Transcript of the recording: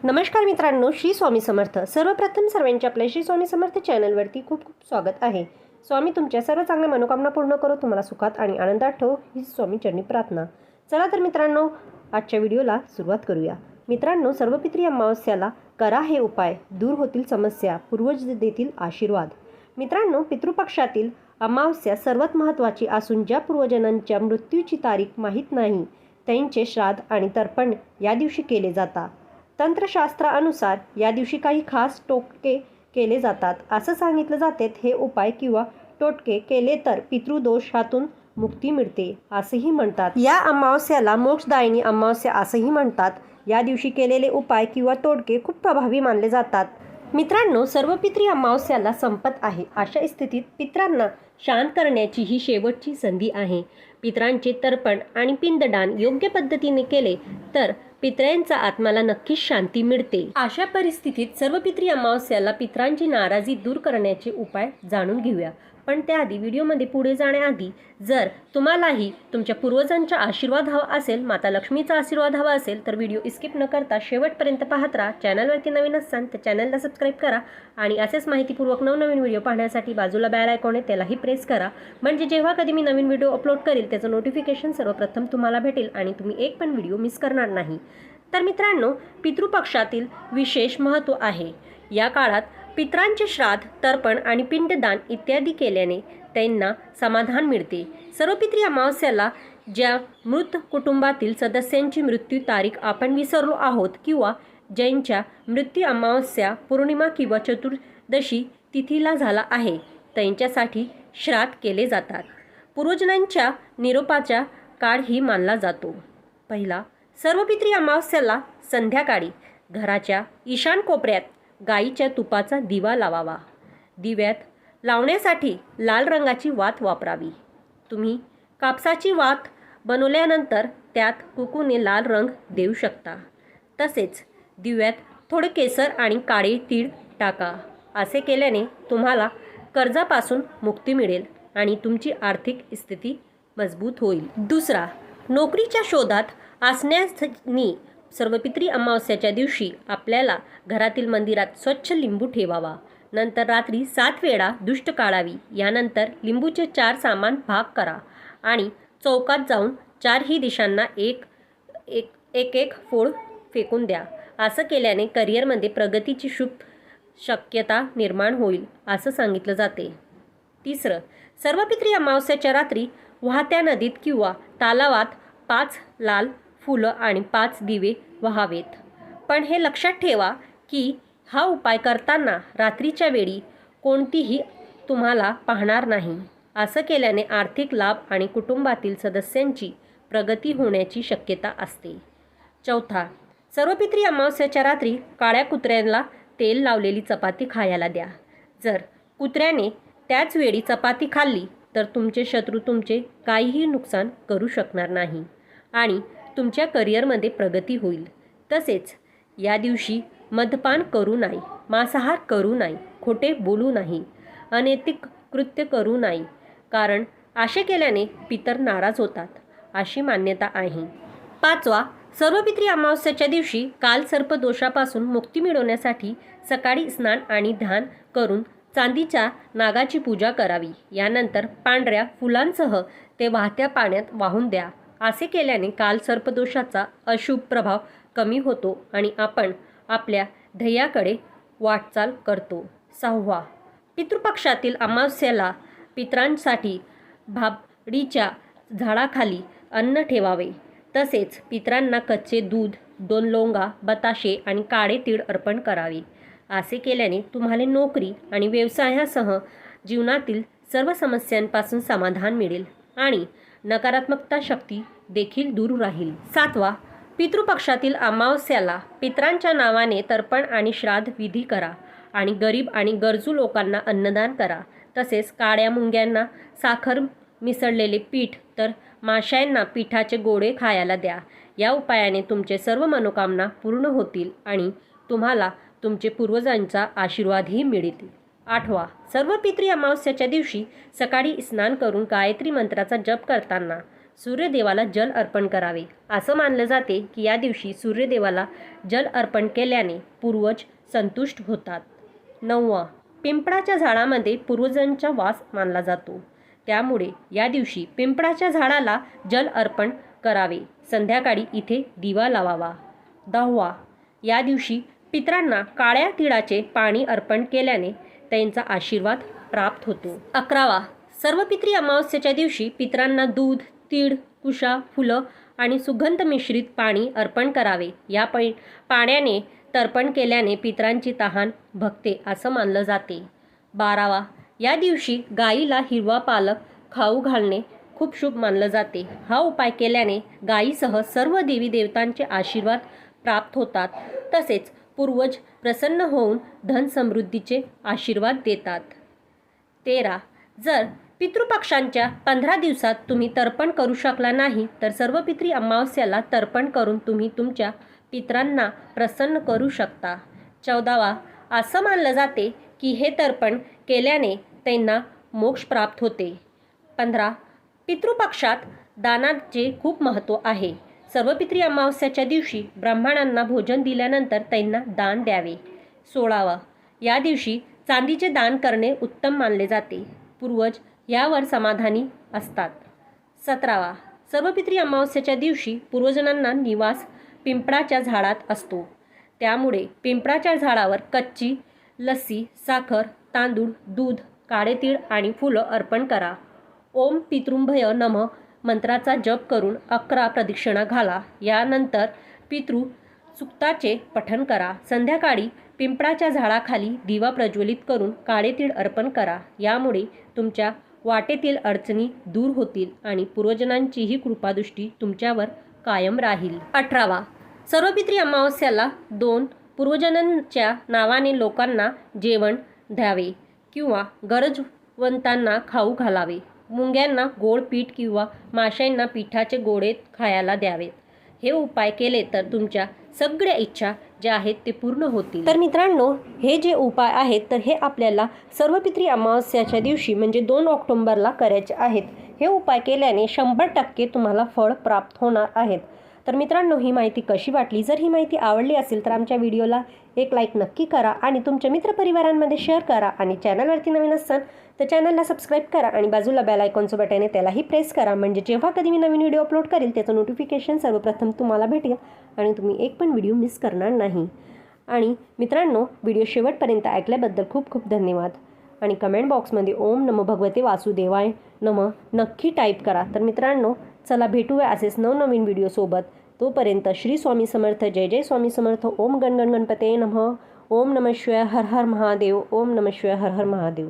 नमस्कार मित्रांनो, श्री स्वामी समर्थ. सर्वप्रथम सर्वांचे आपल्या श्री स्वामी समर्थ चॅनलवरती खूप खूप स्वागत आहे. स्वामी तुमच्या सर्व चांगल्या मनोकामना पूर्ण करो, तुम्हाला सुखात आणि आनंदात ठेवो, ही स्वामी चरणी प्रार्थना. चला तर मित्रांनो, आजच्या व्हिडिओला सुरुवात करूया. मित्रांनो, सर्वपित्री अमावस्याला करा हे उपाय, दूर होतील समस्या, पूर्वज देतील आशीर्वाद. मित्रांनो, पितृपक्षातील अमावस्या सर्वात महत्त्वाची असून ज्या पूर्वजनांच्या मृत्यूची तारीख माहीत नाही त्यांचे श्राद्ध आणि तर्पण या दिवशी केले जातात. तंत्रशास्त्रानुसार या दिवशी काही खास टोटके केले जातात. असं सांगितलं जाते हे उपाय किंवा टोटके केले तर पितृदोषातून मुक्ती मिळते असेही म्हणतात. या अमावस्याला मोक्षदायिनी अमावस्या असेही म्हणतात. या दिवशी केलेले उपाय किंवा तोडके खूप प्रभावी मानले जातात. मित्रांनो, सर्व पितरी अमावस्याला संपत आहे. अशा स्थितीत पितरांना शांत करण्याची ही शेवटची संधी आहे. पितरांचे तर्पण आणि पिंडदान योग्य पद्धतीने केले तर पितरांच्या आत्म्याला नक्कीच शांती मिळते. अशा परिस्थितीत सर्व पितरी अमावस्याला पितरांची नाराजी दूर करण्याचे उपाय जाणून घेऊया. पण त्याआधी व्हिडिओमध्ये पुढे जाण्याआधी जर तुम्हालाही तुमच्या पूर्वजांचा आशीर्वाद हवा असेल, माता लक्ष्मीचा आशीर्वाद हवा असेल तर व्हिडिओ स्किप न करता शेवटपर्यंत पाहत राहा. चॅनलवरती नवीन असाल तर चॅनलला सबस्क्राईब करा आणि असेच माहितीपूर्वक नवनवीन व्हिडिओ पाहण्यासाठी बाजूला बेल आयकॉन आहे त्यालाही प्रेस करा. म्हणजे जेव्हा कधी मी नवीन व्हिडिओ अपलोड करेल त्याचं नोटिफिकेशन सर्वप्रथम तुम्हाला भेटेल आणि तुम्ही एक पण व्हिडिओ मिस करणार नाही. तर मित्रांनो, पितृपक्षातील विशेष महत्त्व आहे. या काळात पितरांचे श्राद्ध, तर्पण आणि पिंडदान इत्यादी केल्याने त्यांना समाधान मिळते. सर्व पितरी अमावस्याला ज्या मृत कुटुंबातील सदस्यांची मृत्यू तारीख आपण विसरलो आहोत किंवा ज्यांच्या मृत्यू अमावस्या, पौर्णिमा किंवा चतुर्दशी तिथीला झाला आहे त्यांच्यासाठी श्राद्ध केले जातात. पूर्वजनांच्या निरोपाचा काळही मानला जातो. पहिला, सर्व पितरी अमावस्याला संध्याकाळी घराच्या ईशान कोपऱ्यात गाईच्या तुपाचा दिवा लावावा. दिव्यात लावण्यासाठी लाल रंगाची वात वापरावी. तुम्ही कापसाची वात बनवल्यानंतर त्यात कुकूने लाल रंग देऊ शकता. तसेच दिव्यात थोडे केसर आणि काळे तीळ टाका. असे केल्याने तुम्हाला कर्जापासून मुक्ती मिळेल आणि तुमची आर्थिक स्थिती मजबूत होईल. दुसरा, नोकरीच्या शोधात असण्यानी सर्व पितरी अमावस्याच्या दिवशी आपल्याला घरातील मंदिरात स्वच्छ लिंबू ठेवावा. नंतर रात्री 7 वेळा दुष्ट काढावी. यानंतर लिंबूचे 4 समान भाग करा आणि चौकात जाऊन 4ही दिशांना एक फोड फेकून द्या. असं केल्याने करिअरमध्ये प्रगतीची शुभ शक्यता निर्माण होईल असं सांगितलं जाते. तिसरं, सर्व पितरी अमावस्याच्या रात्री वाहत्या नदीत किंवा तलावात 5 लाल फुलं आणि 5 दिवे वहावेत. पण हे लक्षात ठेवा की हा उपाय करताना रात्रीच्या वेळी कोणतीही तुम्हाला पाहणार नाही. असं केल्याने आर्थिक लाभ आणि कुटुंबातील सदस्यांची प्रगती होण्याची शक्यता असते. चौथा, सर्व पितरी अमावस्याच्या रात्री काळ्या कुत्र्याला तेल लावलेली चपाती खायला द्या. जर कुत्र्याने त्याच वेळी चपाती खाल्ली तर तुमचे शत्रू तुमचे काहीही नुकसान करू शकणार नाही आणि तुमच्या करिअरमध्ये प्रगती होईल. तसेच या दिवशी मद्यपान करू नये, मांसाहार करू नये, खोटे बोलू नाही, अनैतिक कृत्य करू नये, कारण असे केल्याने पितर नाराज होतात अशी मान्यता आहे. पाचवा, सर्व पितरी अमावस्याच्या दिवशी कालसर्प दोषापासून मुक्ती मिळवण्यासाठी सकाळी स्नान आणि ध्यान करून चांदीच्या नागाची पूजा करावी. यानंतर पांढऱ्या फुलांसह ते वाहत्या पाण्यात वाहून द्या. असे केल्याने कालसर्पदोषाचा अशुभ प्रभाव कमी होतो आणि आपण आपल्या ध्येयाकडे वाटचाल करतो. 6वा, पितृपक्षातील अमावस्याला पितरांसाठी भाबडीच्या झाडाखाली अन्न ठेवावे. तसेच पितरांना कच्चे दूध, 2 लवंगा, बताशे आणि काळे तीळ अर्पण करावे. असे केल्याने तुम्हाला नोकरी आणि व्यवसायासह जीवनातील सर्व समस्यांपासून समाधान मिळेल आणि नकारात्मकता शक्ती देखील दूर राहील. 7वा, पितृपक्षातील अमावस्याला पितरांच्या नावाने तर्पण आणि श्राद्ध विधी करा आणि गरीब आणि गरजू लोकांना अन्नदान करा. तसेच काळ्या मुंग्यांना साखर मिसळलेले पीठ तर माशांना पिठाचे गोळे खायला द्या. या उपायाने तुमचे सर्व मनोकामना पूर्ण होतील आणि तुम्हाला तुमचे पूर्वजांचा आशीर्वादही मिळतील. 8वा, सर्व पितरी अमावस्याच्या दिवशी सकाळी स्नान करून गायत्री मंत्राचा जप करताना सूर्यदेवाला जल अर्पण करावे. असं मानलं जाते की या दिवशी सूर्यदेवाला जल अर्पण केल्याने पूर्वज संतुष्ट होतात. 9. पिंपळाच्या झाडामध्ये पूर्वजांचा वास मानला जातो. त्यामुळे या दिवशी पिंपळाच्या झाडाला जल अर्पण करावे. संध्याकाळी इथे दिवा लावावा. 10. या दिवशी पितरांना काळ्या तिळाचे पाणी अर्पण केल्याने त्यांचा आशीर्वाद प्राप्त होतो. 11. सर्व पितरी अमावस्येच्या दिवशी पितरांना दूध, तीळ, कुशा, फुलं आणि सुगंध मिश्रित पाणी अर्पण करावे. या पाण्याने तर्पण केल्याने पितरांची तहान भगते असं मानलं जाते. 12. या दिवशी गाईला हिरवा पालक खाऊ घालणे खूप शुभ मानलं जाते. हा उपाय केल्याने गायीसह सर्व देवी देवतांचे आशीर्वाद प्राप्त होतात. तसेच पूर्वज प्रसन्न होऊन धन समृद्धीचे आशीर्वाद देतात. 13. जर पितृपक्षांच्या 15 दिवसात तुम्ही तर्पण करू शकला नाही तर सर्व पितरी अमावस्याला तर्पण करून तुम्ही तुमच्या पितरांना प्रसन्न करू शकता. 14. असं मानलं जाते की हे तर्पण केल्याने त्यांना मोक्ष प्राप्त होते. 15. पितृपक्षात दानाचे खूप महत्त्व आहे. सर्व पितरी अमावस्याच्या दिवशी ब्राह्मणांना भोजन दिल्यानंतर त्यांना दान द्यावे. 16. या दिवशी चांदीचे दान करणे उत्तम मानले जाते. पूर्वज यावर समाधानी असतात. 17. सर्व पितरी अमावस्येच्या दिवशी पूर्वजनांना निवास पिंपळाच्या झाडात असतो. त्यामुळे पिंपळाच्या झाडावर कच्ची लस्सी, साखर, तांदूळ, दूध, काळे तीळ आणि फुलं अर्पण करा. ओम पितृभ्य नमः मंत्राचा जप करून 11 प्रदक्षिणा घाला. यानंतर पितृ सुक्ताचे पठण करा. संध्याकाळी पिंपळाच्या झाडाखाली दिवा प्रज्वलित करून काळे तीळ अर्पण करा. यामुळे तुमच्या वाटेतील अडचणी दूर होतील आणि पूर्वजनांचीही कृपादृष्टी तुमच्यावर कायम राहील. 18. सर्व पितरी अमावस्याला 2 पूर्वजनांच्या नावाने लोकांना जेवण द्यावे किंवा गरजवंतांना खाऊ घालावे. मुंग्यांना गोड पीठ किंवा माशांना पिठाचे गोळे खायला द्यावेत. हे उपाय केले तर तुमच्या सगळ्या इच्छा ज्या आहेत ते पूर्ण होतील. तर मित्रांनो, हे जे उपाय आहेत तर हे आपल्याला सर्व पितरी अमावस्याच्या दिवशी म्हणजे 2 ऑक्टोबरला करायचे आहेत. हे उपाय केल्याने 100% तुम्हाला फळ प्राप्त होणार आहेत. तर मित्रांनो, ही माहिती कशी वाटली? जर ही माहिती आवडली असेल तर आमच्या व्हिडिओला एक लाईक नक्की करा आणि तुमच्या मित्रपरिवारांमध्ये शेअर करा आणि चॅनलवरती नवीन असाल तर चॅनलला सबस्क्राईब करा आणि बाजूला बेल आयकॉनचं बटन आहे त्यालाही प्रेस करा. म्हणजे जेव्हा कधी मी नवीन व्हिडिओ अपलोड करेल त्याचं नोटिफिकेशन सर्वप्रथम तुम्हाला भेटेल आणि तुम्ही एक पण व्हिडिओ मिस करणार नाही. आणि मित्रांनो, व्हिडिओ शेवटपर्यंत ऐकल्याबद्दल खूप खूप धन्यवाद. आणि कमेंट बॉक्समध्ये ओम नमो भगवते वासुदेवाय नमः नक्की टाईप करा. तर मित्रांनो, चला भेटूया असेच नवनवीन व्हिडिओसोबत. तोपर्यंत श्री स्वामी समर्थ. जय जय स्वामी समर्थ. ओम गण गणपते नमः. ओम नमः शिवाय. हर हर महादेव. ओम नमः शिवाय. हर हर महादेव.